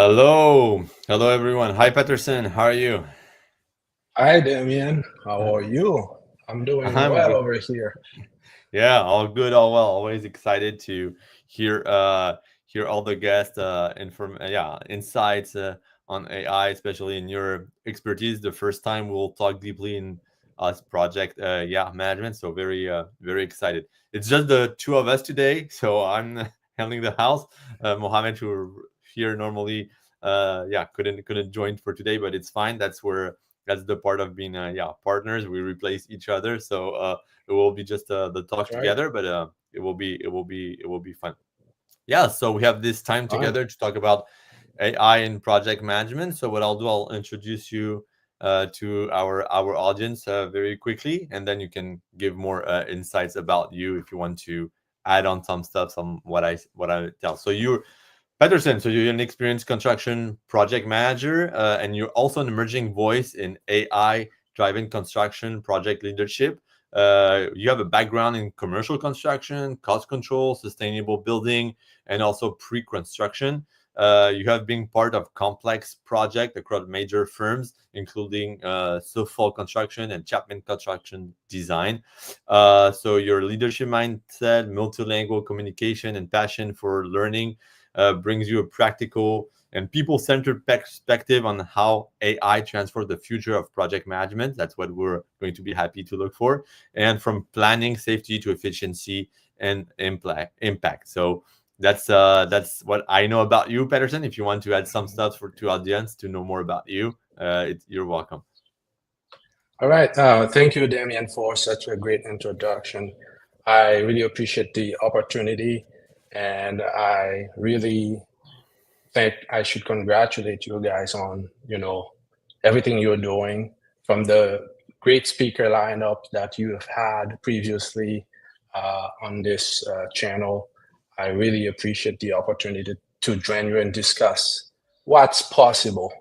Hello everyone. Hi Peterson, how are you? Hi, Damien. How are you? I'm doing I'm well good. over here. Yeah, all good, all well. Always excited to hear hear all the guests insights on AI, especially in your expertise. The first time we'll talk deeply in us project management. So very excited. It's just the two of us today. So I'm handling the house. Mohammed, who here normally couldn't join for today, but it's fine. That's the part of being partners. We replace each other. So it will be just the talk That's right. together, but it will be fun. Yeah. So we have this time Fun. together to talk about AI and project management. So what I'll do, I'll introduce you to our audience very quickly, and then you can give more insights about you if you want to add on some stuff, some what I tell. So you Peterson, so you're an experienced construction project manager, and you're also an emerging voice in AI-driven construction project leadership. You have a background in commercial construction, cost control, sustainable building, and also pre-construction. You have been part of complex projects across major firms, including Suffolk Construction and Chapman Construction Design. So your leadership mindset, multilingual communication, and passion for learning brings you a practical and people-centered perspective on how AI transforms the future of project management. That's what we're going to be happy to look for, and from planning, safety to efficiency and impact. So that's what I know about you, Peterson. If you want to add some stuff for to audience to know more about you, you're welcome. All right. Thank you, Damien, for such a great introduction. I really appreciate the opportunity, and I really think I should congratulate you guys on, everything you're doing from the great speaker lineup that you have had previously on this channel. I really appreciate the opportunity to join you and discuss what's possible.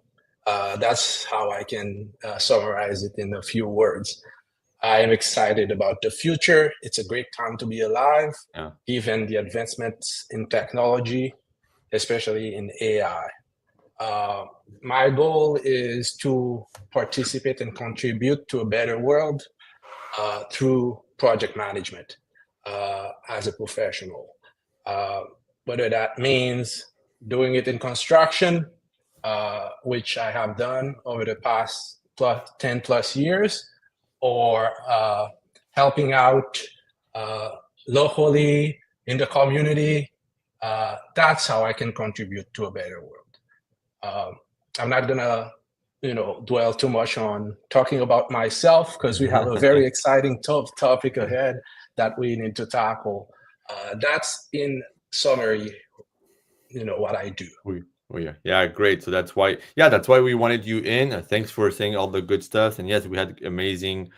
That's how I can summarize it in a few words. I am excited about the future. It's a great time to be alive, Yeah. given the advancements in technology, especially in AI. Uh, my goal is to participate and contribute to a better world through project management as a professional. Uh, Whether that means doing it in construction, which I have done over the past 10 plus years, or helping out uh, locally in the community. That's how I can contribute to a better world. Um, I'm not gonna, dwell too much on talking about myself because we have a very exciting topic ahead that we need to tackle. That's in summary, what I do. Yeah, great. So that's why we wanted you in. Thanks for saying all the good stuff. And yes, we had amazing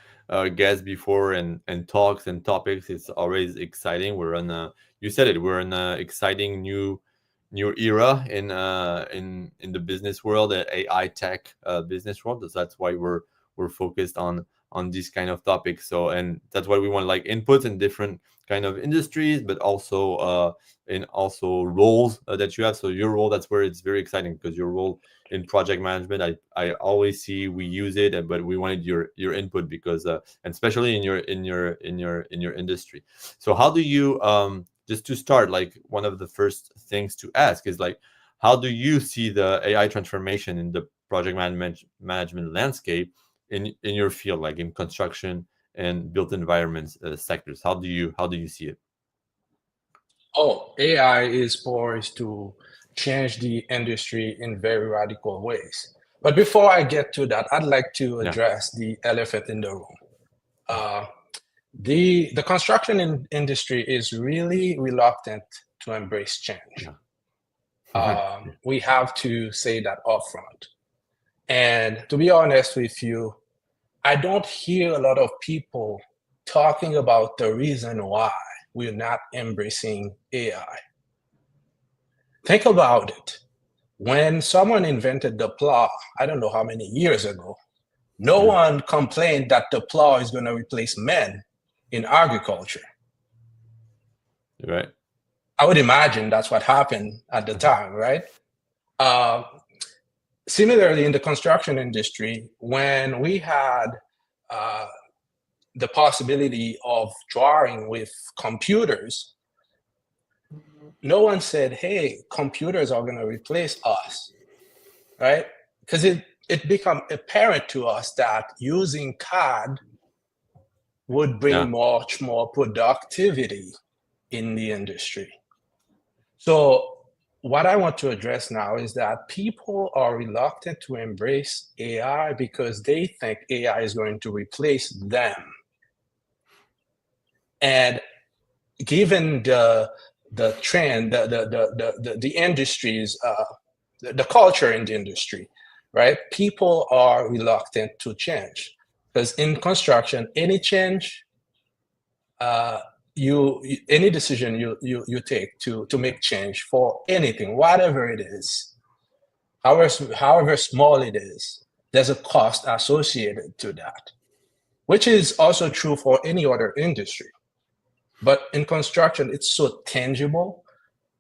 guests before and talks and topics. It's always exciting. You said it. We're in a exciting new era in the business world, the AI tech business world. That's why we're focused on these kind of topics. So and that's why we want like inputs in different kind of industries, but also in also roles that you have. So your role, that's where it's very exciting because your role in project management, I always see we use it, but we wanted your input because and especially in your industry. So how do you just to start, like one of the first things to ask is like, how do you see the AI transformation in the project management landscape in your field, like in construction and built environments sectors? How do you see it? Oh, AI is poised to change the industry in very radical ways. But before I get to that, I'd like to Yeah. address the elephant in the room. Uh, the construction industry is really reluctant to embrace change. Yeah. Yeah. We have to say that upfront. And to be honest with you, I don't hear a lot of people talking about the reason why we're not embracing AI. Think about it. When someone invented the plow, I don't know how many years ago, no Yeah. one complained that the plow is going to replace men in agriculture. Right. I would imagine that's what happened at the time, right? Similarly, in the construction industry, when we had the possibility of drawing with computers, no one said, hey, computers are going to replace us, right? Because it became apparent to us that using CAD would bring much more productivity in the industry. So what I want to address now is that people are reluctant to embrace AI because they think AI is going to replace them. And given the trend, the industries, the culture in the industry, right? People are reluctant to change because in construction, any change, any decision you take to make change for anything, whatever it is, however small it is, there's a cost associated to that, which is also true for any other industry. But in construction, it's so tangible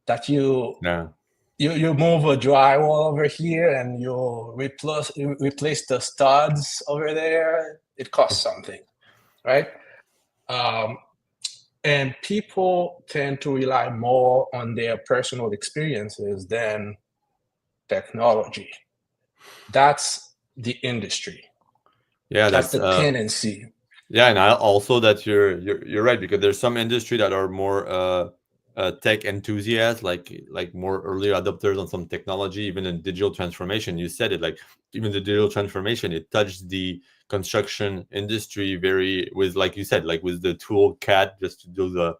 that you move a drywall over here and you replace the studs over there. It costs something, right? And people tend to rely more on their personal experiences than technology. That's the industry. Yeah, That's the tendency. Yeah, and also that you're right, because there's some industry that are more tech enthusiasts, like more early adopters on some technology, even in digital transformation. You said it, like even the digital transformation, it touched the construction industry very with, like you said, like with the tool CAD, just to do the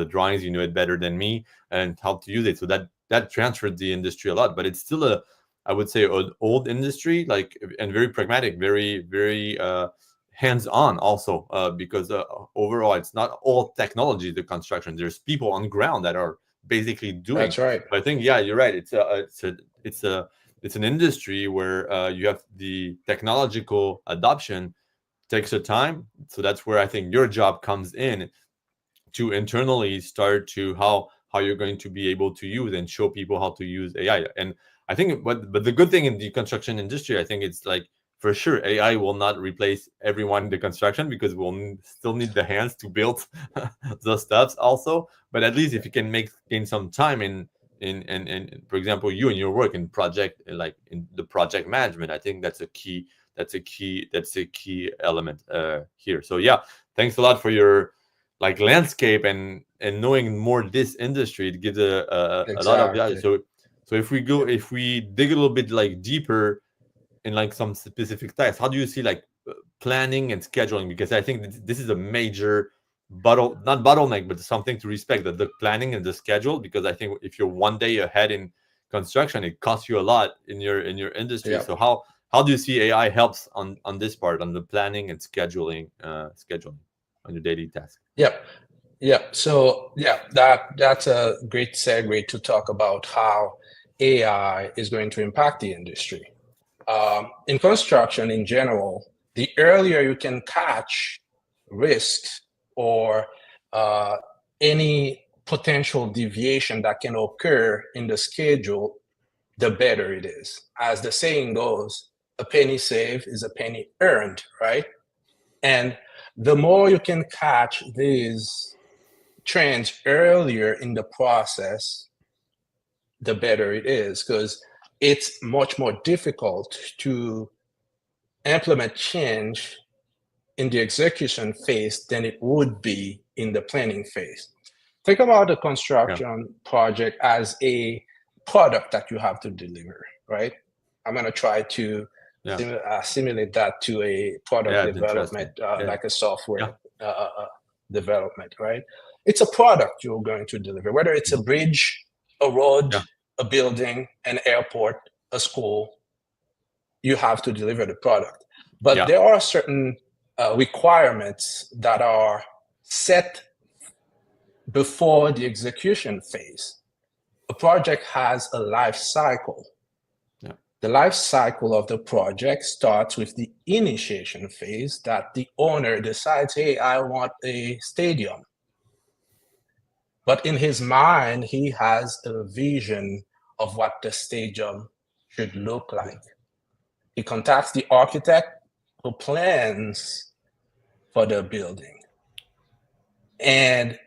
drawings. You know it better than me, and how to use it. So that transferred the industry a lot, but it's still I would say, an old industry, like, and very pragmatic, very hands-on also, because overall it's not all technology, the construction. There's people on ground that are basically doing. That's right. But I think, yeah, you're right. It's an industry where you have the technological adoption takes a time. So that's where I think your job comes in, to internally start to how you're going to be able to use and show people how to use AI. And I think, but the good thing in the construction industry, I think it's like, for sure, AI will not replace everyone in the construction, because we'll still need the hands to build the stuffs also. But at least if you can gain some time in for example, you and your work in project, like in the project management, I think that's a key element here. So yeah, thanks a lot for your like landscape and knowing more this industry. It gives a lot of value. So if we dig a little bit like deeper in like some specific tasks, how do you see like planning and scheduling? Because I think this is a major not bottleneck, but something to respect, the planning and the schedule. Because I think if you're one day ahead in construction, it costs you a lot in your industry. So how do you see AI helps on this part, on the planning and scheduling on your daily task? So that's a great segue to talk about how AI is going to impact the industry. In construction in general, the earlier you can catch risks or any potential deviation that can occur in the schedule, the better it is. As the saying goes, a penny saved is a penny earned, right? And the more you can catch these trends earlier in the process, the better it is, because it's much more difficult to implement change in the execution phase than it would be in the planning phase. Think about a construction project as a product that you have to deliver, right? I'm going to try to simulate that to a product development, like a software development, right? It's a product you're going to deliver, whether it's a bridge, a road, a building, an airport, a school. You have to deliver the product. But there are certain requirements that are set before the execution phase. A project has a life cycle. The life cycle of the project starts with the initiation phase, that the owner decides, hey, I want a stadium. But in his mind, he has a vision of what the stadium should look like. He contacts the architect who plans for the building. And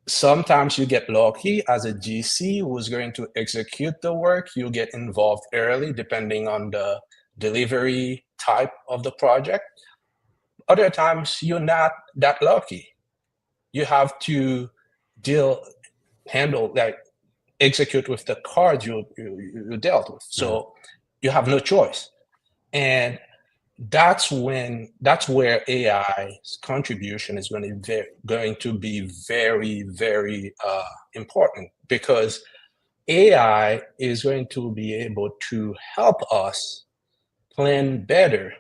sometimes you get lucky as a GC who's going to execute the work. You get involved early, depending on the delivery type of the project. Other times you're not that lucky. You have to handle, like, execute with the cards you dealt with. So you have no choice. And that's where AI's contribution is going to be very, very important, because AI is going to be able to help us plan better.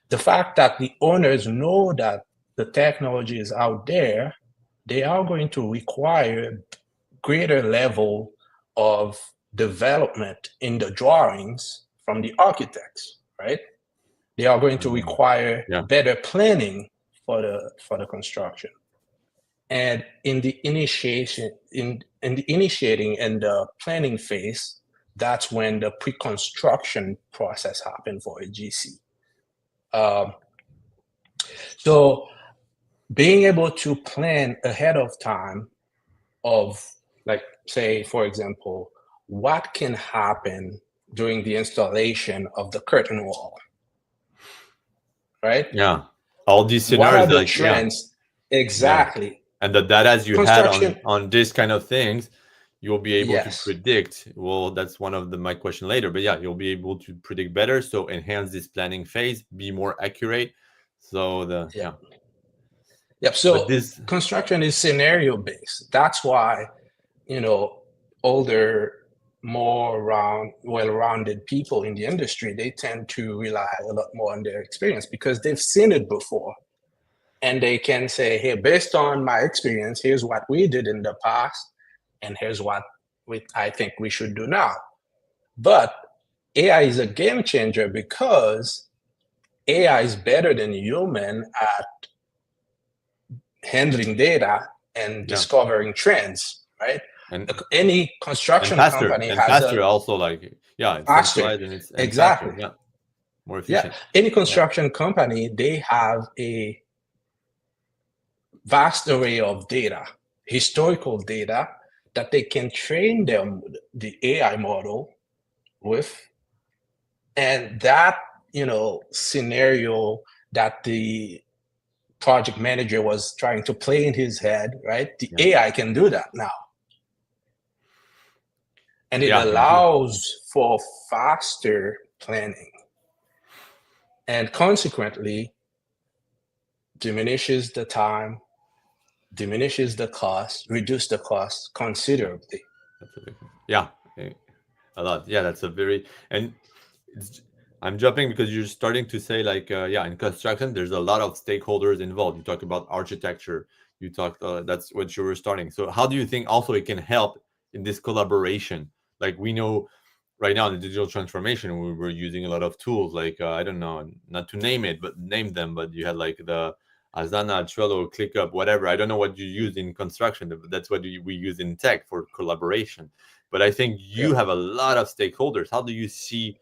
The fact that the owners know that the technology is out there, they are going to require greater level of development in the drawings from the architects, right? They are going to require better planning for the construction. And in the initiating and the planning phase, that's when the pre-construction process happens for a GC. So being able to plan ahead of time of, like, say, for example, what can happen during the installation of the curtain wall, right? Yeah. All these What are scenarios, the like, trends? yeah. Exactly. And the data you had Construction. on this kind of things, you'll be able to Yes. predict. Well, that's one of my question later, but yeah, you'll be able to predict better. So enhance this planning phase, be more accurate. So Yep. So this construction is scenario based. That's why, older, more well-rounded people in the industry, they tend to rely a lot more on their experience, because they've seen it before. And they can say, hey, based on my experience, here's what we did in the past, and here's what I think we should do now. But AI is a game changer, because AI is better than human at handling data and discovering trends, right? And any construction company has faster also, like, it's centralized and it's exactly faster, more efficient. Any construction company, they have a vast array of data, historical data, that they can train the AI model with. And that, scenario that the project manager was trying to play in his head, right? The AI can do that now. And it allows for faster planning, and consequently diminishes the time, diminishes the cost, reduce the cost considerably. A lot. That's a very, and I'm jumping because you're starting to say, like, in construction, there's a lot of stakeholders involved. You talk about architecture. You talked, that's what you were starting. So how do you think also it can help in this collaboration? Like, we know right now in the digital transformation, we're using a lot of tools, like, I don't know, not to name them, but you had like the Asana, Trello, ClickUp, whatever. I don't know what you use in construction, but that's what we use in tech for collaboration. But I think you have a lot of stakeholders. How do you see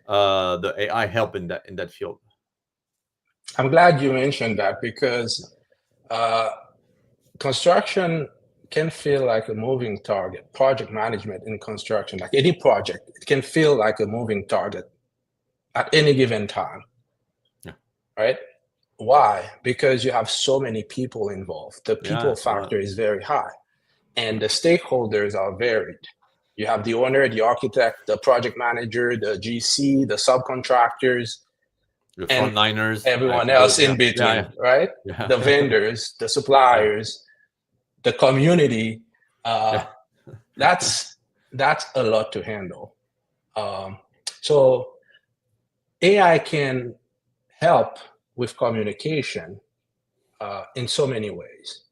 the AI help in that field? I'm glad you mentioned that, because construction can feel like a moving target. Project management in construction, like any project, it can feel like a moving target at any given time. Right? Why? Because you have so many people involved. The people factor is very high, and the stakeholders are varied. You have the owner, the architect, the project manager, the GC, the subcontractors, the frontliners, everyone else in between, right? The vendors, the suppliers, the community. That's a lot to handle. So AI can help with communication in so many ways.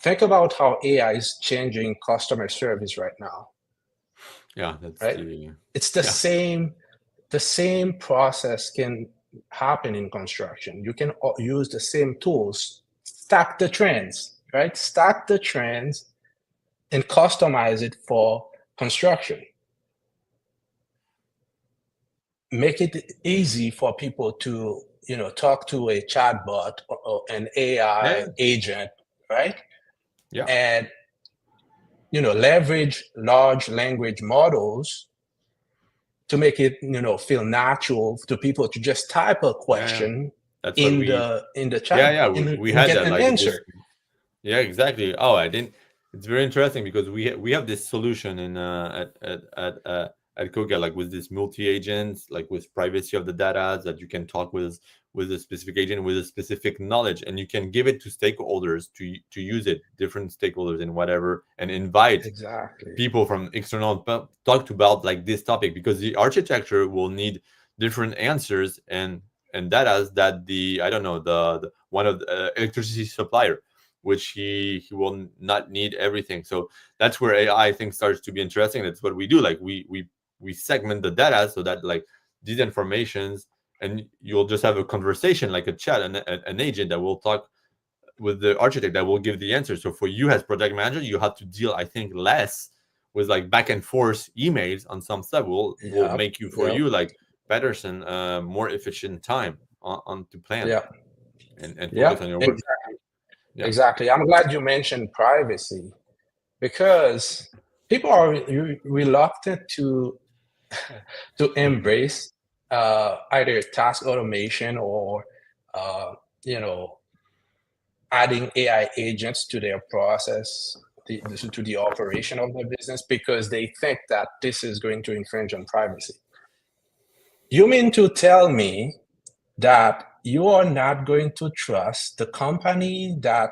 Think about how AI is changing customer service right now. That's right. It's the same. The same process can happen in construction. You can use the same tools, stack the trends, right? Stack the trends and customize it for construction. make it easy for people to, talk to a chatbot or an AI Yeah, agent, right? yeah, And, leverage large language models to make it, feel natural to people to just type a yeah. question That's what in we. the chat Yeah, yeah. We and had get that an like answer. this. Yeah, exactly. Oh, I didn't. It's very interesting because we have this solution in at Cogya, like with this multi agents, like with privacy of the data, that you can talk with a specific agent with a specific knowledge, and you can give it to stakeholders to use it, different stakeholders and whatever, and invite Exactly. people from external talk about like this topic, because the architecture will need different answers and data that the, I don't know, the one of the electricity supplier, which he will not need everything. So that's where AI, I think, starts to be interesting. That's what we do. Like we segment the data so that like these informations, and you'll just have a conversation, like a chat, an agent that will talk with the architect that will give the answer. So for you as project manager, you have to deal, I think, less with like back and forth emails on some stuff. Will Yep. make you, for Yep. you, like Peterson, more efficient time on to plan Yep. and focus Yep. on your work. Exactly. Yeah. Exactly. I'm glad you mentioned privacy because people are reluctant to embrace either task automation or uh, you know adding AI agents to their process, to the operation of their business, because they think that this is going to infringe on privacy. You mean to tell me that you are not going to trust the company that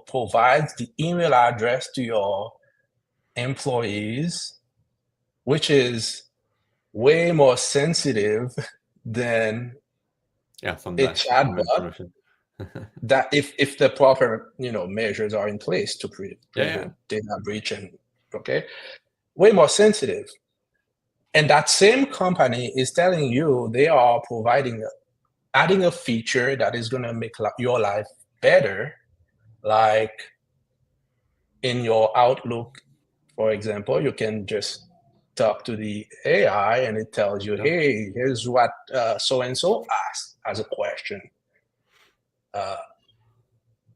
provides the email address to your employees, which is way more sensitive than Yeah, some a some chatbot, information. that if the proper measures are in place to Yeah, yeah, prevent data breach, and okay, way more sensitive. And that same company is telling you they are providing adding a feature that is going to make your life better, like in your Outlook, for example, you can just talk to the AI and it tells you, yeah, hey, here's what so and so asked as a question. Uh,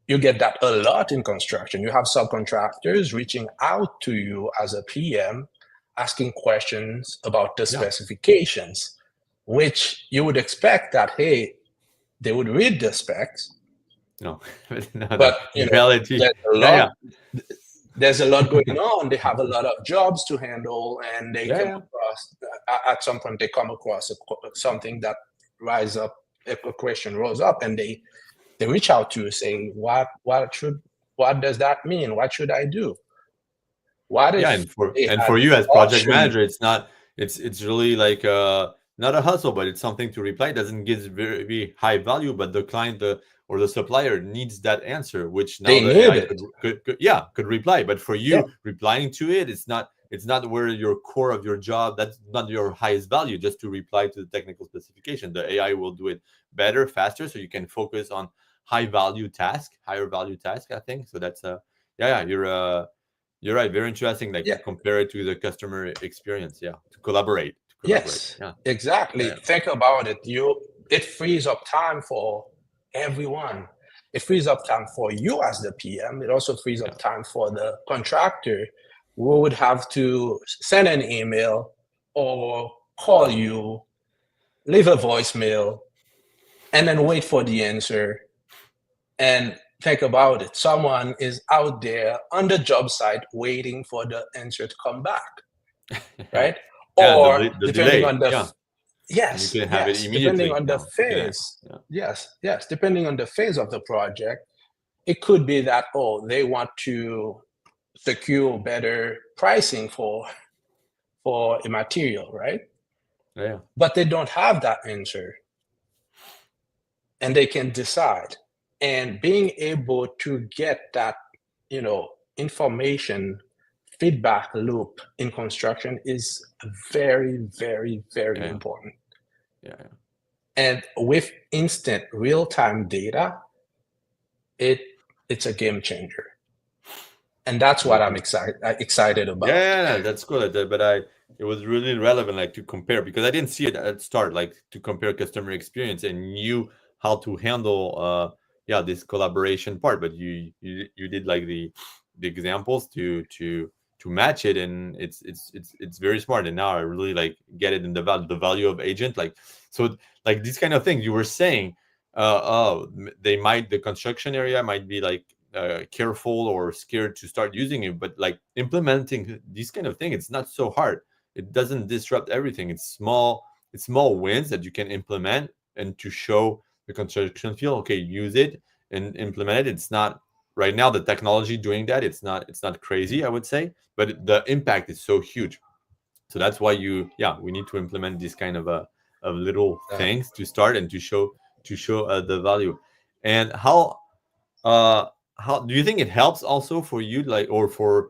you get that a lot in construction. You have subcontractors reaching out to you as a PM, asking questions about the yeah. specifications, which you would expect that, hey, they would read the specs, No, no, but in reality, there's a yeah, lot yeah, there's a lot going on. They have a lot of jobs to handle, and they yeah, come yeah. across at some point they come across something that rise up, a question rose up, and they reach out to you saying, what does that mean? What should I do? What Yeah, if they and had for you the as project option? manager, it's not, it's really like not a hustle, but it's something to reply. It doesn't give very high value, but the client, or the supplier, needs that answer, which now They the need AI it. could reply. But for Yeah. you, replying to it, it's not where your core of your job. That's not your highest value. Just to reply to the technical specification, the AI will do it better, faster, so you can focus on higher value task, I think. So that's yeah, yeah, you're right. Very interesting. Like Yeah. to compare it to the customer experience. Yeah. To collaborate. To collaborate. Yes, Yeah. exactly. Yeah. Think about it. It frees up time for everyone. It frees up time for you as the PM. It also frees Yeah. up time for the contractor who would have to send an email or call you, leave a voicemail, and then wait for the answer. And think about it. Someone is out there on the job site waiting for the answer to come back, Yeah. right? Yeah. And Or the depending delay. on the Yeah. And you Yes, can have it yes, depending immediately on the now. You can. phase. Yeah. Yes, yes, depending on the phase of the project, it could be that, oh, they want to secure better pricing for a material, right? Yeah. But they don't have that answer and they can decide. And being able to get that, information feedback loop in construction is very, very, very Yeah. important. Yeah. Yeah. And with instant real-time data, it it's a game changer, and that's what I'm Definitely. excited Yeah, about. yeah, yeah, that's cool. But it was really relevant, like to compare, because I didn't see it at start, like to compare customer experience and knew how to handle yeah, this collaboration part. But you did like the examples to match it, and it's very smart. And now I really like get it in the value of agent, like so, like these kind of things you were saying. They might, the construction area might be like careful or scared to start using it, but like implementing these kind of things, it's not so hard. It doesn't disrupt everything. It's small wins that you can implement, and to show the construction field, okay, use it and implement it. It's not right now the technology doing that, it's not crazy, I would say, but the impact is so huge. So that's why yeah, we need to implement this kind of little things to start and to show the value. And uh how do you think it helps also for you, like, or for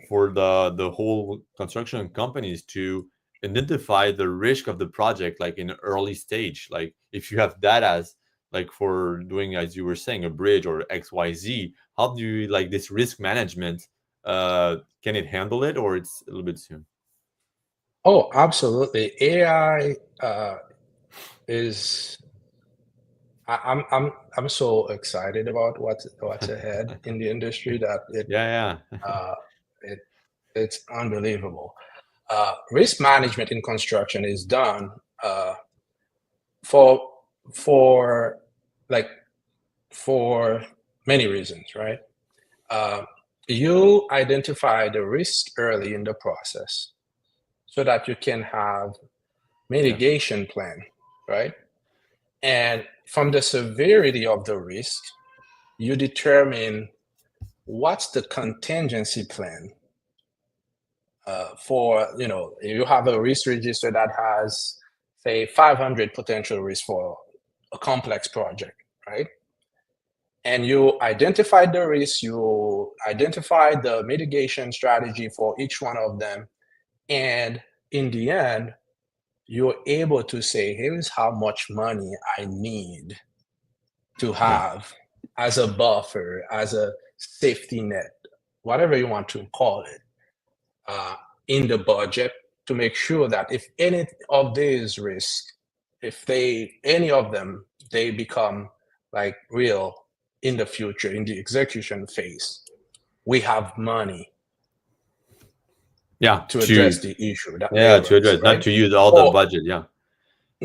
the whole construction companies to identify the risk of the project, like in early stage, like if you have data as, like for doing, as you were saying, a bridge or XYZ, how do you like this risk management? Can it handle it, or it's a little bit soon? Oh, absolutely. AI is I'm so excited about what's ahead in the industry that Yeah, yeah. uh, it it's unbelievable. Risk management in construction is done uh, for for like for many reasons, right? Uh, you identify the risk early in the process so that you can have Yeah, mitigation plan, right? And from the severity of the risk, you determine what's the contingency plan for, you have a risk register that has, say, 500 potential risks for a complex project, right? And you identify the risks, you identify the mitigation strategy for each one of them. And in the end, you're able to say, here's how much money I need to yeah, have as a buffer, as a safety net, whatever you want to call it, uh, in the budget to make sure that if any of these risks, if any of them, they become like real in the future, in the execution phase, we have money yeah, to address the issue that may yeah, to arise, address, not right? to use all the Or, budget. Yeah.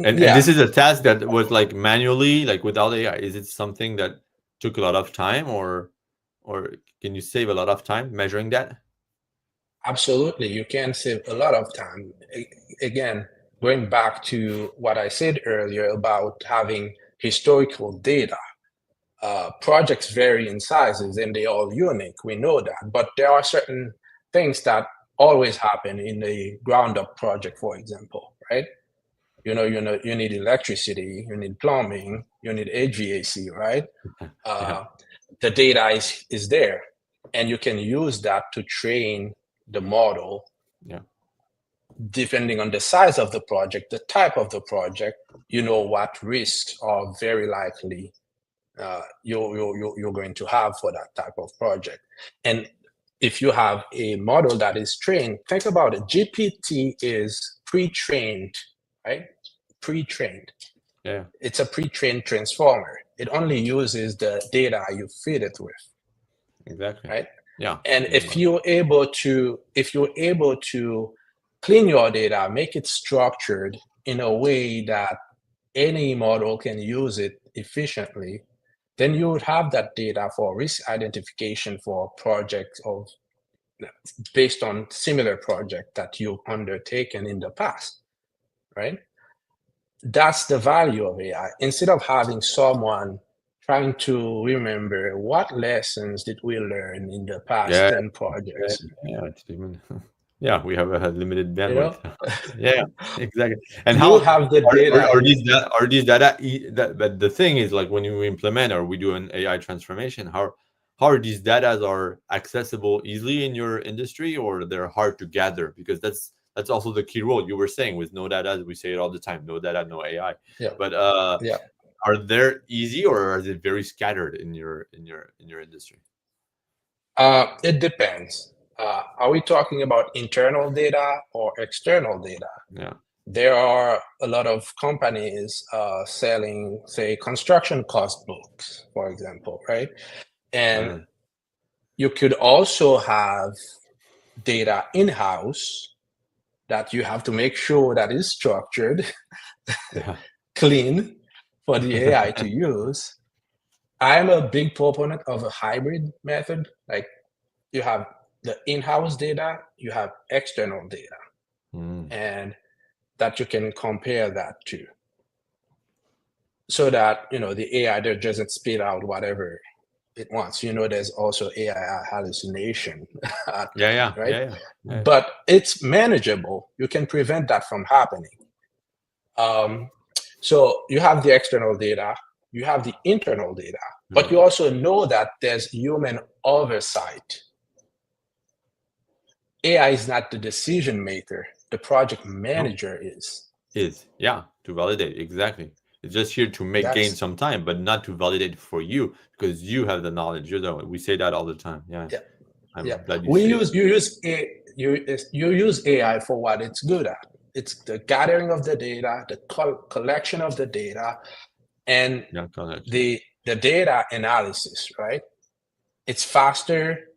And yeah, this is a task that was like manually, like without AI. Is it something that took a lot of time, or can you save a lot of time measuring that? absolutely. You can save a lot of time. Again, going back to what I said earlier about having historical data, projects vary in sizes and they're all unique. We know that. But there are certain things that always happen in a ground up project, for example, right? You need electricity, you need plumbing, you need HVAC, right? Yeah, Uh, the data is there, and you can use that to train the model yeah, depending on the size of the project, the type of the project. You know what risks are very likely you're going to have for that type of project. And if you have a model that is trained, think about it. GPT is pre-trained, right? Pre-trained. yeah, It's a pre-trained transformer. It only uses the data you feed it with, exactly. right? Yeah, And yeah, if you're able to clean your data, make it structured in a way that any model can use it efficiently, then you would have that data for risk identification for projects of based on similar project that you've undertaken in the past, right? That's the value of AI. Instead of having someone trying to remember what lessons did we learn in the past yeah, 10 yeah, projects, yeah. It's even, yeah, we have a limited you bandwidth. know, Yeah, exactly. And you how have the data. are these data? That, but the thing is, like when you implement or we do an AI transformation, how are these data are accessible easily in your industry, or they're hard to gather? Because that's also the key role you were saying with no data. We say it all the time: no data, no AI. Yeah, But yeah. are they easy, or is it very scattered in your industry? It depends. Are we talking about internal data or external data? Yeah. There are a lot of companies selling, say, construction cost books, for example, right? And you could also have data in-house that you have to make sure that is structured, Yeah. clean for the AI to use. I'm a big proponent of a hybrid method. Like you have the in-house data, you have external data, and that you can compare that to, so that the AI there doesn't spit out whatever it wants. There's also AI hallucination at times, Yeah. right? Yeah. Yeah. But it's manageable. You can prevent that from happening. So you have the external data, you have the internal data, but you also know that there's human oversight. AI is not the decision maker, the project No. manager is. To validate. Exactly. It's just here to make gain That's some time, but not to validate for you because you have the knowledge. We say that all the time. Yeah. yeah, yeah. I'm glad you We say it. use you use AI for what it's good at. It's the gathering of the data, the collection of the data, and Yeah, correct. the data analysis, right? It's faster,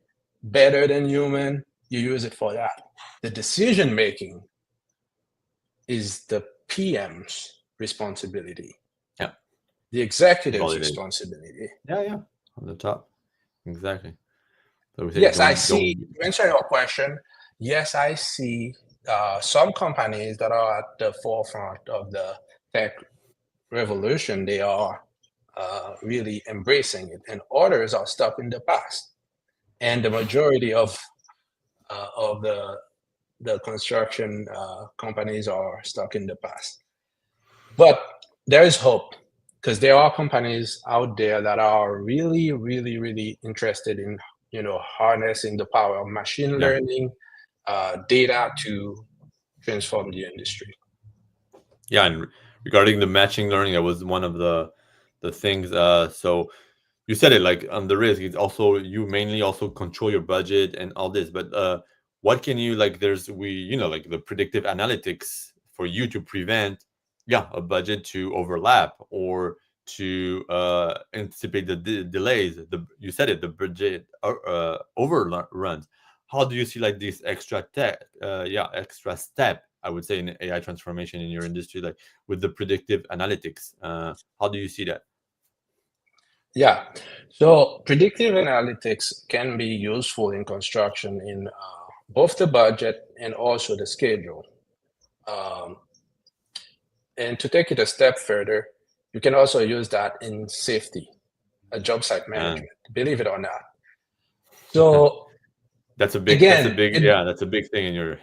better than human. You use it for that. The decision making is the PM's responsibility, Yeah. the executive's Validate. responsibility. Yeah. On the top. Exactly. So we say Yes, I don't see. To answer your question, yes, I see some companies that are at the forefront of the tech revolution. They are really embracing it, and others are stuck in the past. And the majority of the construction companies are stuck in the past. But there is hope, because there are companies out there that are really, really, really interested in harnessing the power of machine Yeah. learning data to transform the industry. Yeah, and regarding the matching learning, that was one of the things. So you said it like on the risk. It's also you mainly also control your budget and all this. But what can you like? There's like the predictive analytics for you to prevent, a budget to overlap or to anticipate the delays. You said it, the budget overruns. How do you see like this extra step? I would say in AI transformation in your industry, like with the predictive analytics. How do you see that? Yeah. So predictive analytics can be useful in construction in both the budget and also the schedule. Um, and to take it a step further, you can also use that in safety, job site Uh, management, believe it or not. So again, that's a big thing in your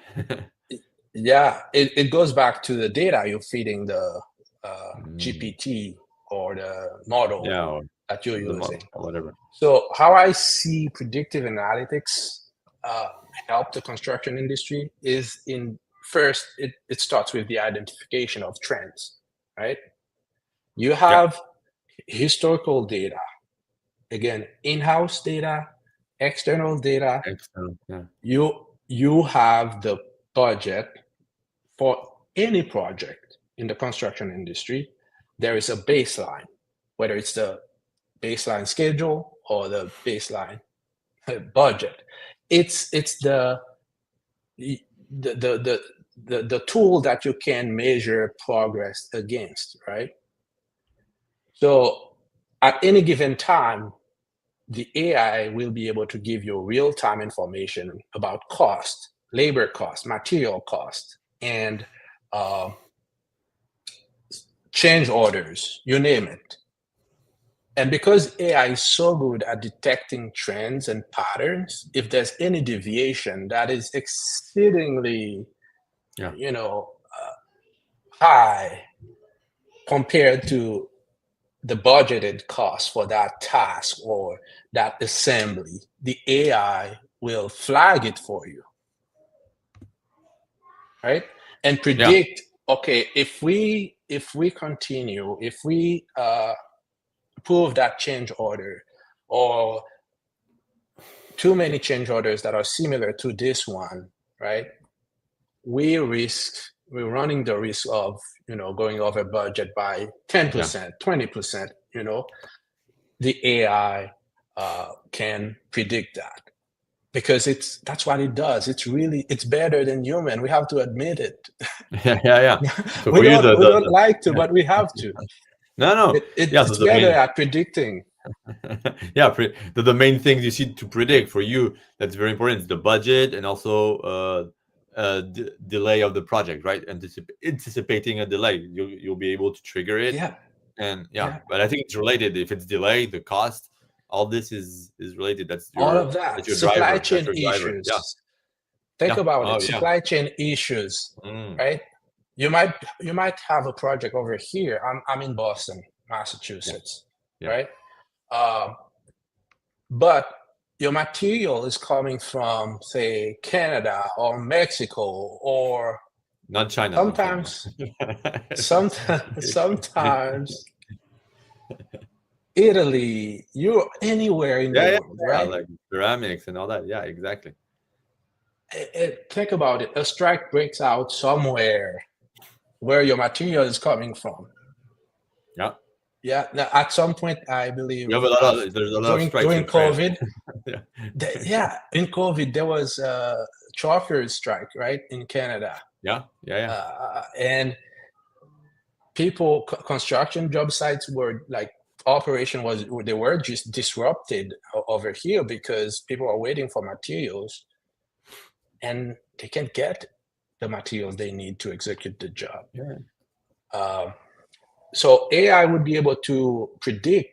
it goes back to the data you're feeding the Mm, GPT or the model yeah, or that you're the using. model or whatever. So how I see predictive analytics uh, help the construction industry is in first, it starts with the identification of trends, right? You Yeah, have historical data, again, in-house data, external data. excellent. Yeah, You have the budget for any project in the construction industry. There is a baseline, whether it's the baseline schedule or the baseline budget. It's the tool that you can measure progress against, right? So at any given time, the AI will be able to give you real-time information about cost, labor cost, material cost, and uh, change orders, you name it. And because AI is so good at detecting trends and patterns, if there's any deviation that is exceedingly, yeah, you know, high compared to the budgeted cost for that task or that assembly, the AI will flag it for you, right? And yeah, predict, okay, if we continue, if we approve that change order or too many change orders that are similar to this one, right? We're running the risk of, going over budget by 10%, 20%, the AI can predict that because that's what it does. It's better than human. We have to admit it. Yeah. So we for you, don't like to, but we have to. no, yeah. So It's the better main, at predicting. yeah, the main things you see to predict for you that's very important is the budget and also delay of the project, right? Anticipating a delay, you'll be able to trigger it, Yeah, and yeah. but I think it's related. If it's delayed, the cost, all this is related. All of that. That's your Supply driver. That's chain your driver. issues. Yeah, Think yeah. about Oh it. yeah. Supply chain issues, Mm, right? You might have a project over here. I'm in Boston, yeah, Massachusetts, yeah. right? Um, but your material is coming from, say, Canada or Mexico, or Not China, not China. sometimes, sometimes Italy. You're anywhere in the world, Yeah, right? like ceramics and all that. Yeah, exactly. Think about it. A strike breaks out somewhere where your material is coming from. Yeah. Yeah. Now, at some point, I believe We have there's a lot of strikes during in France. COVID, Yeah. in COVID, there was a truckers strike, right, in Canada, Yeah. and construction job sites were like they were just disrupted over here because people are waiting for materials and they can't get the materials they need to execute the job. Yeah. Um, so AI would be able to predict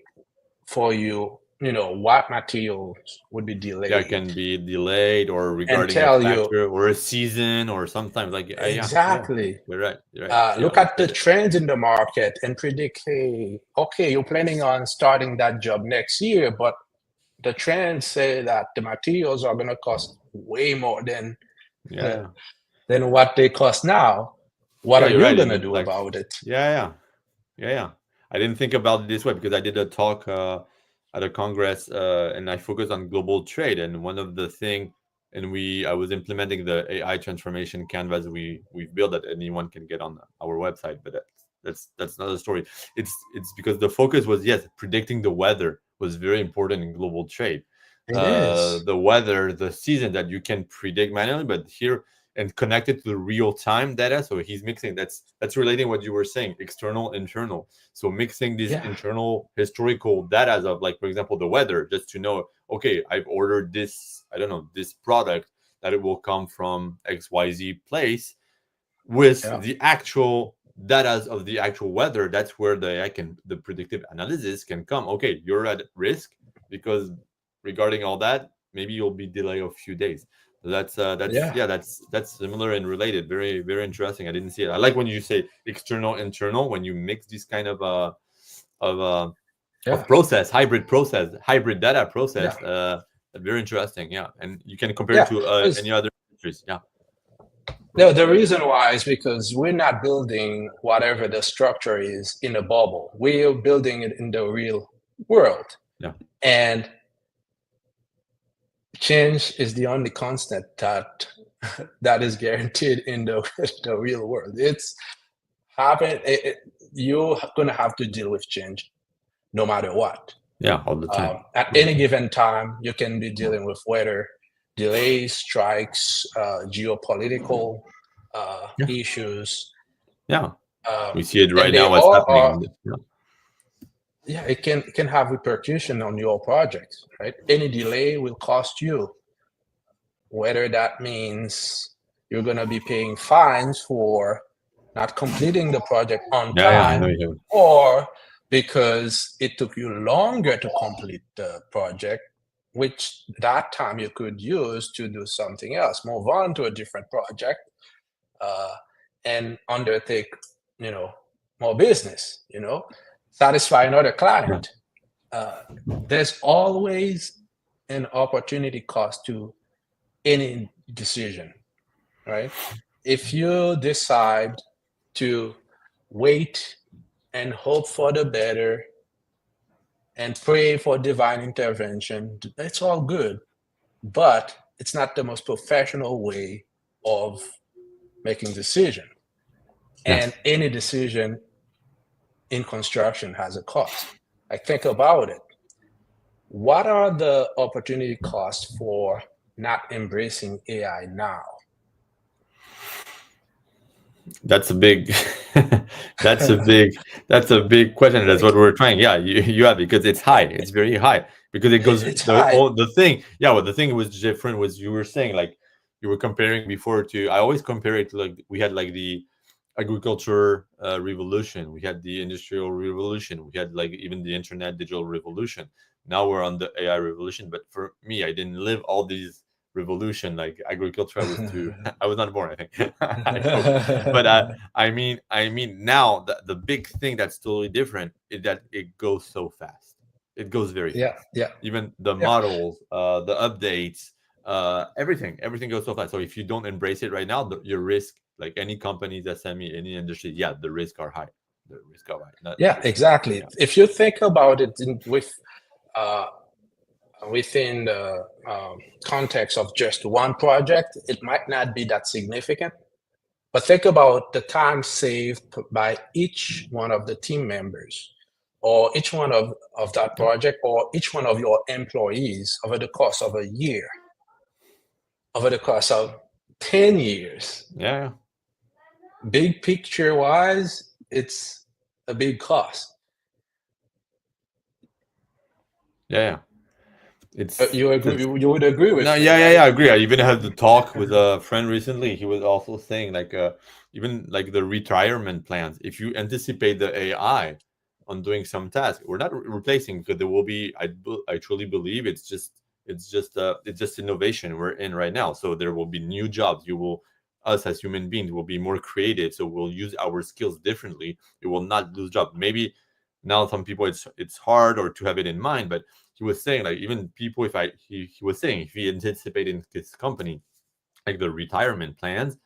for you, what materials would be Yeah, it delayed can be delayed or and regarding a tell you factor or a season or sometimes like yeah. exactly. You're right. You're right. Yeah, Look we at the said it. trends in the market and predict, hey, okay, you're planning on starting that job next year, but the trends say that the materials are going to cost way more than Yeah. than what they cost now. What Yeah, are you're you right. going It to looks do like about it? yeah. I didn't think about it this way because I did a talk at a congress and I focused on global trade. And one of the thing, and I was implementing the AI transformation canvas we've built that anyone can get on our website. But that's another story. It's because the focus was yes, predicting the weather was very important in global trade. It is. The weather, the season that you can predict manually, but here and connect it to the real time data. So he's mixing that's relating what you were saying, external, internal. So mixing these Yeah. internal historical data of like, for example, the weather, just to know, okay, I've ordered this, I don't know, this product that it will come from XYZ place with Yeah. the actual data of the actual weather. That's where the predictive analysis can come. Okay, you're at risk because regarding all that, maybe you'll be delayed a few days. So Yeah. that's similar and related. Very very interesting. I didn't see it. I like when you say external internal when you mix this kind of uh Yeah. of process, hybrid data Yeah. process. Very interesting. Yeah, and you can compare it Yeah. to any 'Cause other industries. Yeah. no, the reason why is because we're not building whatever the structure is in a bubble. We're building it in the real world. Yeah. And change is the only constant that is guaranteed in the the real world. It's you're gonna have to deal with change no matter what. Yeah, all the time. At any given time, you can be dealing with weather delays, strikes, geopolitical Yeah. issues, Yeah. um, We see it and right they now, what's all happening. are. Yeah, it can have repercussion on your project, right? Any delay will cost you, whether that means you're going to be paying fines for not completing the project on Yeah, I know time, you have. or because it took you longer to complete the project, which that time you could use to do something else, move on to a different project, uh, and undertake, you know, more business, satisfy another Yeah. client. There's always an opportunity cost to any decision, right? If you decide to wait and hope for the better and pray for divine intervention, it's all good. but it's not the most professional way of making decision. And Yes. any decision in construction has a cost. Like, think about it. What are the opportunity costs for not embracing AI now? That's a big that's a big question. That's Like, what we're trying. Yeah, you have, because it's high. It's very high because it goes it's high. the thing. Yeah, well, the thing was different was you were saying, like, you were comparing before to. I always compare it to, like, we had like the agriculture revolution, we had the industrial revolution, we had like even the internet digital revolution. Now we're on the AI revolution. But for me, I didn't live all these revolution. Like agriculture, I was too I was not born, I think. I hope. But I mean now the big thing that's totally different is that it goes so fast. It goes very Yeah, fast. yeah, Even the yeah, models, the updates, everything goes so fast. So if you don't embrace it right now, your risk, like any companies, SME, any industry, yeah, the risks are high. The risk are high, not yeah, for sure. exactly. Yeah. If you think about it uh, within the context of just one project, it might not be that significant. But think about the time saved by each one of the team members, or each one of that Yeah. project, or each one of your employees over the course of a year, over the course of 10 years. Yeah. Big picture wise, it's a big cost. Yeah. Yeah. It's You agree? You would agree No, with me, yeah, right? I agree. I even had the talk with a friend recently. He was also saying, like, even like the retirement plans. If you anticipate the AI on doing some tasks, we're not replacing, because there will be. I truly believe it's just innovation we're in right now. So there will be new jobs. Us as human beings will be more creative. So we'll use our skills differently. It will not lose job. Maybe now some people it's hard or to have it in mind, but he was saying, like, even people, if I he was saying, if he anticipated in his company like the retirement plans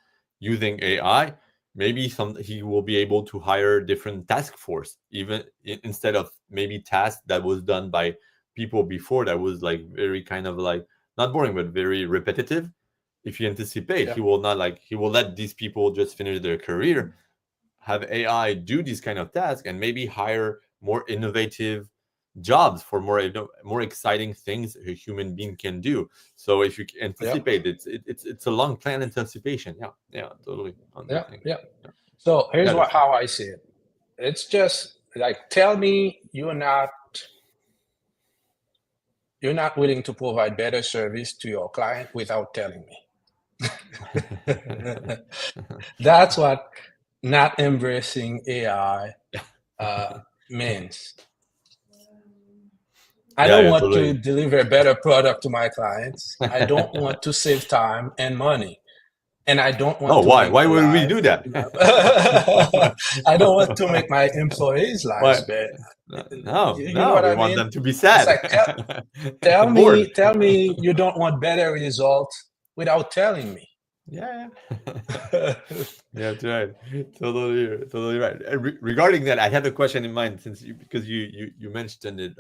using AI, maybe some he will be able to hire different task force, even instead of maybe tasks that was done by people before, that was like very kind of like not boring but very repetitive. If you anticipate, Yeah, he will let these people just finish their career, have AI do these kind of tasks, and maybe hire more innovative jobs for more exciting things a human being can do. So if you yeah, anticipate, it's a long plan anticipation. Yeah, yeah, totally on the yeah, thing. yeah. Yeah, So here's yeah, what that's how I see it. It's just like, tell me you're not willing to provide better service to your client without telling me. That's what not embracing AI uh, means. I yeah, don't yeah, want to totally. deliver a better product to my clients. I don't want to save time and money. And I don't No, want to why? make Why the would we life. do that? I don't want to make my employees' lives Why? better. No, You know no, what we I want mean? them to be It's sad like, tell and bored. me you don't want better results without telling me. Yeah, yeah. Yeah, that's right. Totally right. Regarding that, I had a question in mind, since because you mentioned it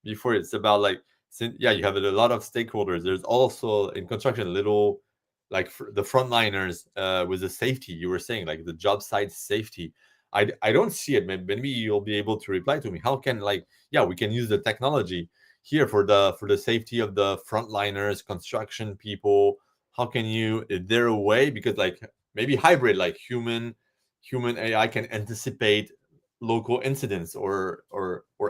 before. It's about, like, since, yeah, you have a lot of stakeholders. There's also in construction little, like, the frontliners with the safety you were saying, like the job site safety. I don't see it. Maybe you'll be able to reply to me. How can, like, yeah, we can use the technology here for the safety of the frontliners, construction people. How can you? Is there a way? Because, like, maybe hybrid, like human AI can anticipate local incidents or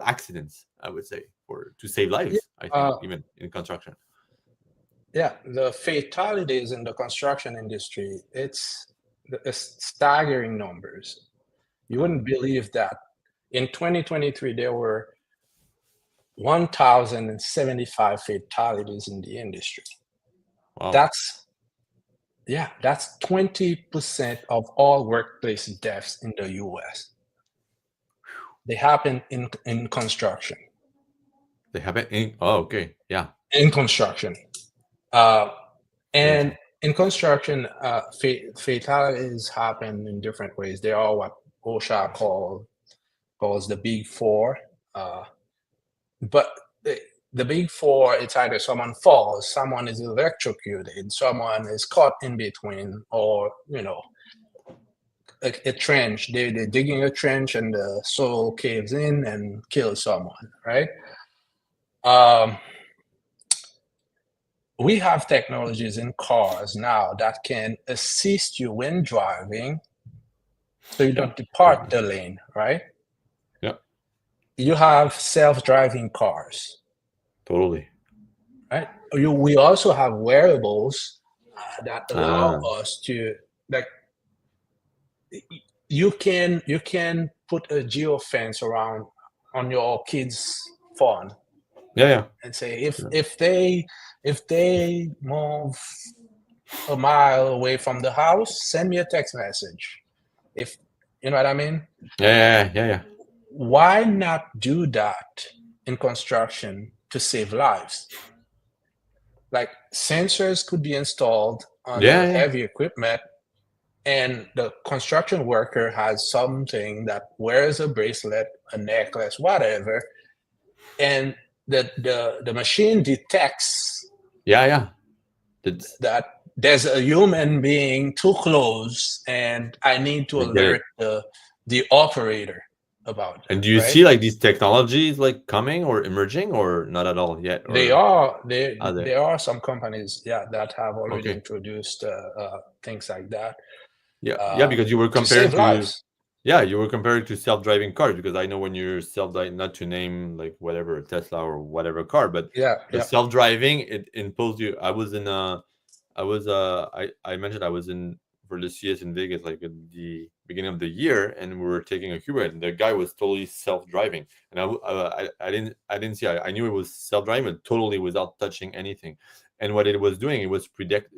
accidents, I would say, or to save Yeah, lives, I think, uh, even in construction. yeah. The fatalities in the construction industry, it's staggering numbers. You uh, wouldn't believe that in 2023 there were 1,075 fatalities in the industry. wow. That's that's 20% of all workplace deaths in the US. They happen in construction. They haven't oh, okay, yeah. In construction. Uh, and Crazy. in construction, fatalities happen in different ways. They are what OSHA calls the big four. Uh, but the big four, it's either someone falls, someone is electrocuted, someone is caught in between, or a trench. They're digging a trench and the soil caves in and kills someone, right? We have technologies in cars now that can assist you when driving, so you don't depart the lane, right? Yeah. You have self-driving cars, Totally. right? We also have wearables that allow Ah. us to, like, you can put a geofence around on your kid's phone Yeah. and say, if they move a mile away from the house, send me a text message. If you know what I mean. Yeah. Why not do that in construction to save lives? Like, sensors could be installed on the Yeah. heavy equipment, and the construction worker has something that wears a bracelet, a necklace, whatever, and the machine detects Yeah. That's that there's a human being too close, and I need to I get alert it. the operator about And that, do you right? see like these technologies like coming or emerging or not at all yet? They Or are are there? there are some companies, yeah, that have already Okay. introduced things like that Yeah, because you were to save comparing to lives. self-driving cars because I know when you're self-driving, not to name like whatever Tesla or whatever car, but Yeah, the yeah, self-driving it imposed you. I mentioned I was in for the CS in Vegas like at the beginning of the year, and we were taking a Uber, and the guy was totally self-driving, and I didn't see I knew it was self-driving, but totally without touching anything, and what it was doing, it was predict.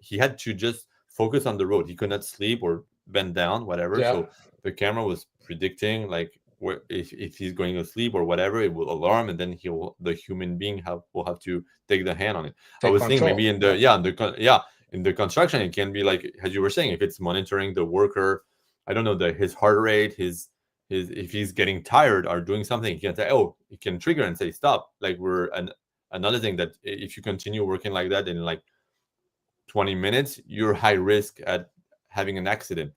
He had to just focus on the road. He could not sleep or bend down, whatever. yeah. So the camera was predicting like where if he's going to sleep or whatever, it will alarm, and then the human being will have to take the hand on it. I Take was thinking control. maybe in the Yeah, yeah in the yeah in the construction it can be like as you were saying if it's monitoring the worker. I don't know his heart rate, his if he's getting tired or doing something, he can say he can trigger and say stop. Like another thing that if you continue working like that in like 20 minutes, you're high risk at having an accident.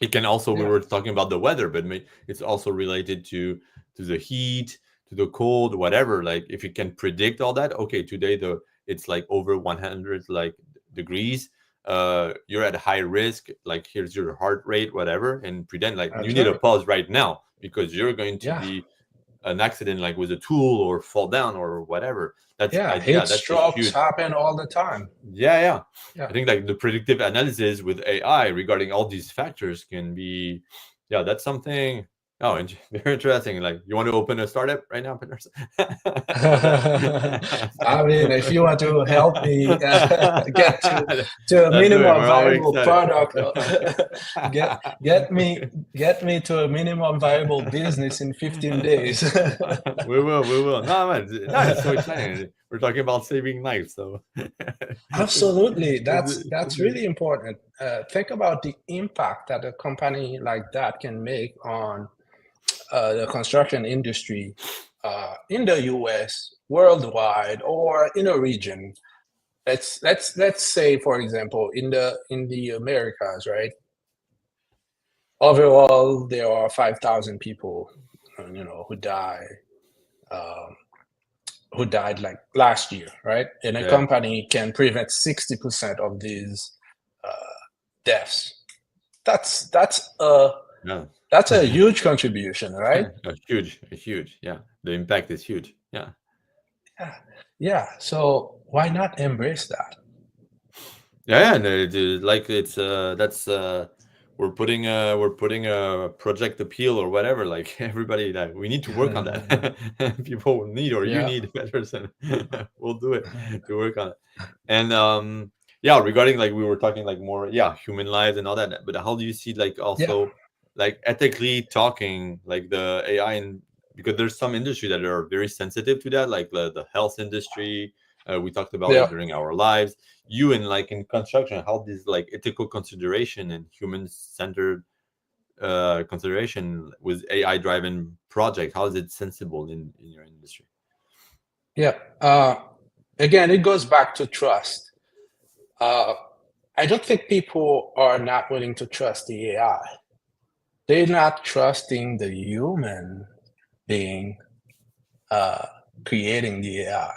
It can also we yeah, were talking about the weather, but it's also related to the heat, to the cold, whatever. Like if you can predict all that, okay, today it's like over 100 like degrees. You're at high risk. Like here's your heart rate, whatever, and pretend like you that's need a right. pause right now because you're going to Yeah, be an accident like with a tool or fall down or whatever. yeah. Yeah, Heat that's a strokes huge. happen all the time. Yeah. Yeah. I think like the predictive analysis with AI regarding all these factors can be, yeah, that's something. Oh, very interesting. Like, you want to open a startup right now, Peterson? For I mean, if you want to help me get that. to a Let's do it. minimum We're already viable excited. product, get get me to a minimum viable business in 15 days. We will. No, man, no, it's so exciting. We're talking about saving lives, so Absolutely, that's it's- really important. Think about the impact that a company like that can make on the construction industry in the U.S., worldwide, or in a region. Let's say, for example, in the Americas, right? Overall, there are 5,000 people, um, who died like last year, right? And a yeah, company can prevent 60% of these deaths. That's a yeah. that's a huge contribution, right? A huge, yeah. The impact is huge, yeah. Yeah, yeah. So why not embrace that? Yeah, and like it's that's we're putting a project appeal or whatever. Like everybody, that we need to work on that. People need or you Yeah, need Peterson. We'll do it to work on it. And yeah, regarding like we were talking like more human lives and all that. But how do you see like yeah, also like ethically talking like the AI and because there's some industry that are very sensitive to that, like the health industry. We talked about it yeah. during our lives you in like in construction how this like ethical consideration and human centered consideration with AI driven project how is it sensible in your industry? Yeah. Again, it goes back to trust. I don't think people are not willing to trust the AI. They're not trusting the human being creating the AI,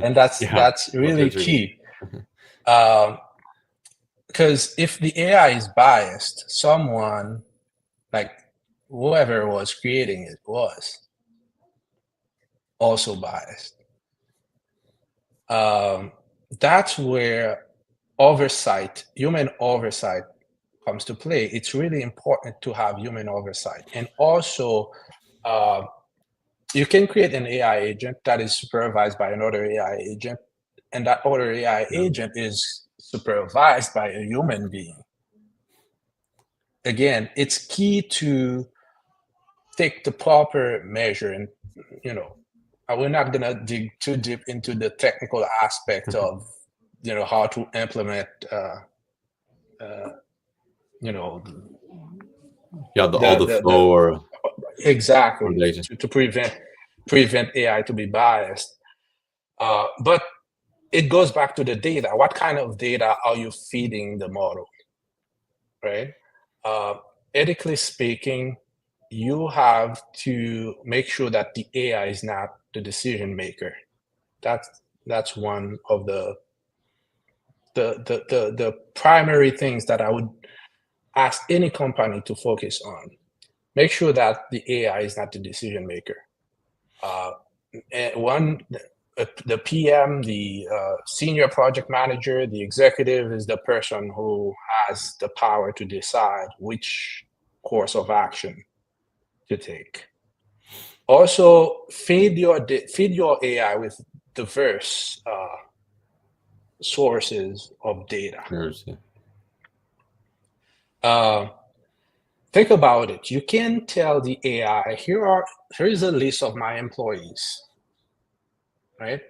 and Yeah, that's most really certainly. key. Because if the AI is biased, someone like whoever was creating it was also biased. That's where oversight, human oversight, comes to play. It's really important to have human oversight. And also, uh, you can create an AI agent that is supervised by another AI agent, and that other AI Yeah. agent is supervised by a human being. Again, it's key to take the proper measure. And, you know, we're not going to dig too deep into the technical aspect of, how to implement, you know, Yeah, all the the flow or exactly the agent. to prevent AI to be biased. But it goes back to the data. What kind of data are you feeding the model, right? Uh, Ethically speaking, you have to make sure that the AI is not the decision maker. That's one of the primary things that I would ask any company to focus on. Make sure that the AI is not the decision maker. The PM, the senior project manager, the executive is the person who has the power to decide which course of action to take. Also, feed your AI with diverse sources of data. Seriously. Uh, think about it. You can tell the AI, here's a list of my employees, right?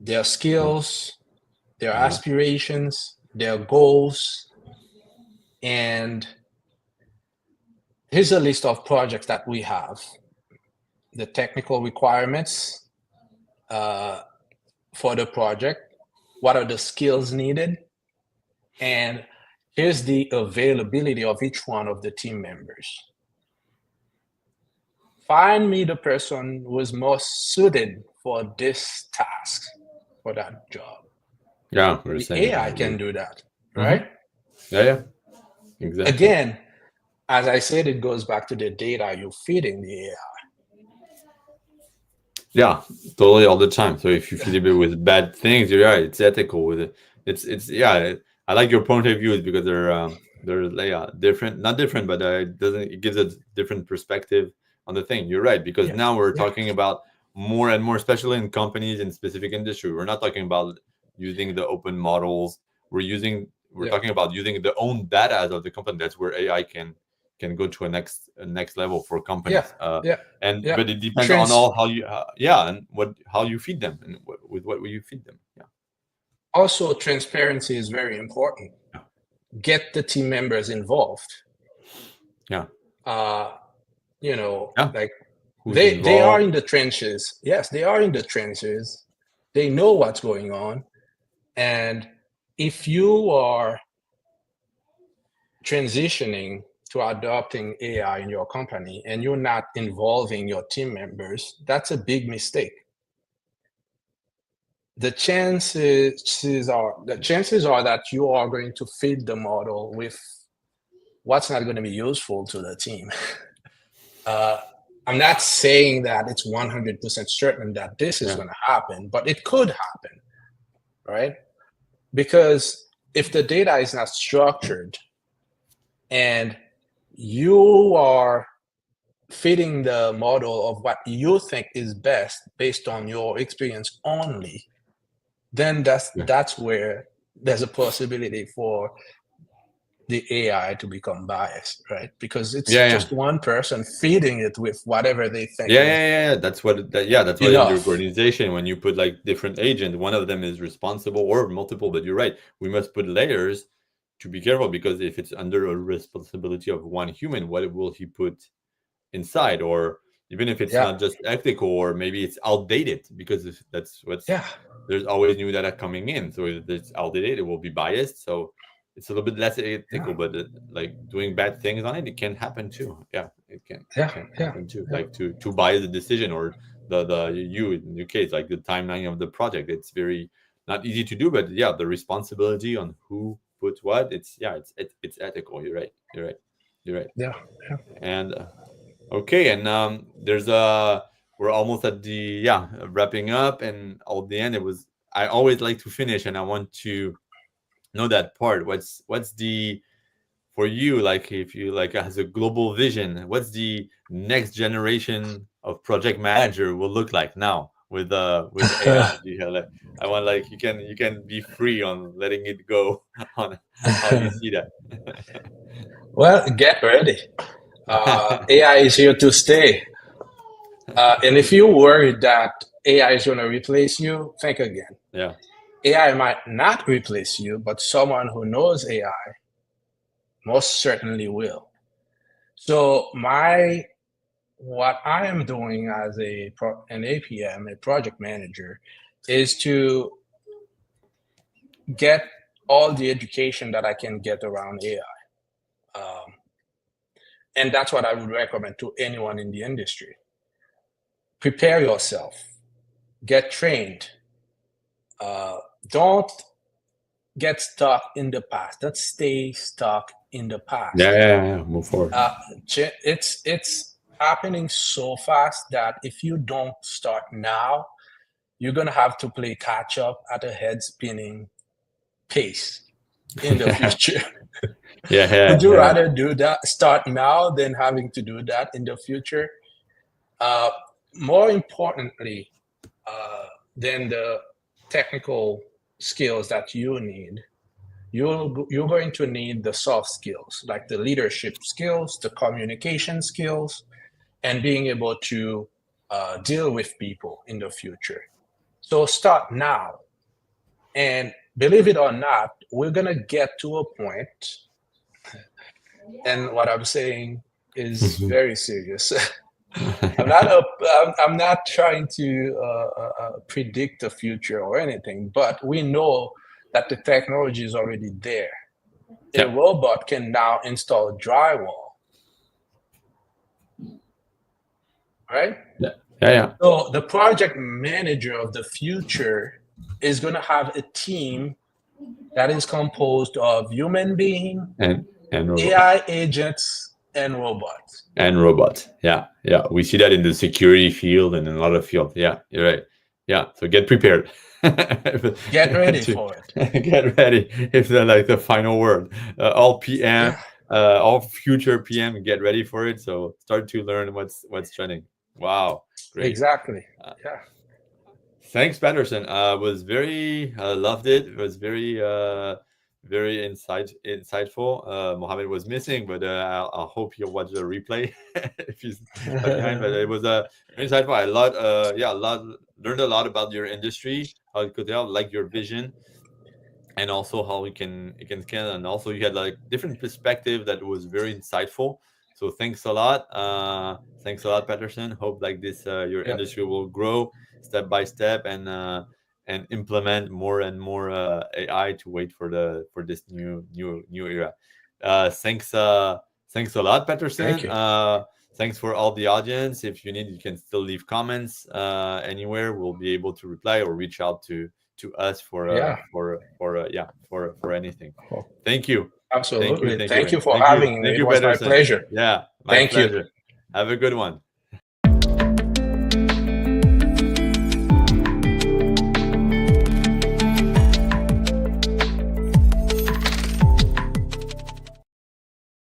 Their Yeah. skills, their Yeah. aspirations, their goals, and here's a list of projects that we have, the technical requirements for the project, what are the skills needed, and here's the availability of each one of the team members. Find me the person who is most suited for this task, for that job. Yeah, we're The saying AI can do that, mm-hmm. right? Yeah, yeah, exactly. Again, as I said, it goes back to the data you're feeding the AI. Yeah, totally all the time. So if you feed it with bad things, you're right. It's ethical with it. It's yeah. I like your point of views because they're like, yeah, different, not different, but it doesn't it gives a different perspective on the thing. You're right because Yeah, now we're yeah, talking about more and more, especially in companies in specific industry. We're not talking about using the open models. We're yeah, talking about using the own data of the company. That's where AI can go to a next level for yeah, companies. yeah, And yeah. but it depends on Trans all how you yeah, and what how you feed them and with what will you feed them. Yeah. Also, transparency is very important. Yeah. Get the team members involved. Yeah. Uh, Yeah. like Who's they are involved. in the trenches. Yes, they are in the trenches. They know what's going on. And if you are transitioning to adopting AI in your company and you're not involving your team members, that's a big mistake. The chances are that you are going to feed the model with what's not going to be useful to the team. Uh, I'm not saying that it's 100% certain that this is Yeah. going to happen, but it could happen, right? Because if the data is not structured and you are fitting the model of what you think is best based on your experience only, then Yeah. that's where there's a possibility for the AI to become biased, right? Because it's Yeah. Yeah. just one person feeding it with whatever they think Yeah, is yeah, yeah, yeah. That's what in the enough. organization when you put like different agents, one of them is responsible or multiple, but you're right. We must put layers to be careful because if it's under a responsibility of one human, what will he put inside or even if it's Yeah. not just ethical, or maybe it's outdated, because that's what's, Yeah. there's always new data coming in. So if it's outdated, it will be biased. So it's a little bit less ethical, Yeah. but like doing bad things on it, it can happen too. Yeah, it Yeah. can Yeah. happen too. Yeah. Like to bias the decision, or the you in your case, like the timeline of the project. It's very not easy to do, but yeah, the responsibility on who puts what. It's, yeah, it's ethical. You're right. You're right. You're right. Yeah. And okay, and there's we're almost at the, yeah, wrapping up, and at the end, it was, I always like to finish, and I want to know that part. What's the, for you, like, if you like has a global vision, what's the next generation of project manager will look like now with AI? Yeah. Do you have, like, I want, like, you can be free on letting it go on how you see that. Well, get ready. AI is here to stay. And if you're worried that AI is going to replace you, think again. Yeah. AI might not replace you, but someone who knows AI most certainly will. So what I am doing as an APM, a project manager, is to get all the education that I can get around AI. And that's what I would recommend to anyone in the industry. Prepare yourself, get trained. Don't get stuck in the past. Don't stay stuck in the past. Yeah. Move forward. It's happening so fast that if you don't start now, you're gonna have to play catch up at a head spinning pace in the future. Would you Yeah. rather do that, start now, than having to do that in the future? More importantly, than the technical skills that you need, you're going to need the soft skills, like the leadership skills, the communication skills, and being able to deal with people in the future. So start now. And believe it or not, we're going to get to a point, and what I'm saying is very serious. I'm not trying to predict the future or anything, but we know that the technology is already there. A Yeah. robot can now install drywall, right? Yeah. So the project manager of the future is going to have a team that is composed of human being, And robot. AI agents, and robots. And robot. Yeah. We see that in the security field and in a lot of fields. Yeah, you're right. Yeah. So get prepared. Get ready for it. Get ready. If they're like the final word. All PM, Yeah, all future PM, get ready for it. So start to learn what's trending. Wow. Great. exactly. Yeah. Thanks, Peterson. Was very loved it. It was very insightful. Mohammed was missing, but I hope he'll watch the replay if he's not behind. But it was very insightful. Learned a lot about your industry, how it could help, like your vision, and also how it can scale. And also you had like different perspective that was very insightful. So thanks a lot. Thanks a lot, Peterson. Hope like this your Yeah. industry will grow step by step, and implement more and more AI to wait for this new era. Thanks a lot, Thank Peterson. you. Thanks for all the audience. If you need, you can still leave comments anywhere. We'll be able to reply or reach out to us Yeah. for anything. Oh, Thank you. absolutely. Thank you, Thank you for thank you, having me. thank It you, was my Peterson. pleasure. Yeah, my Thank you. pleasure. Have a good one.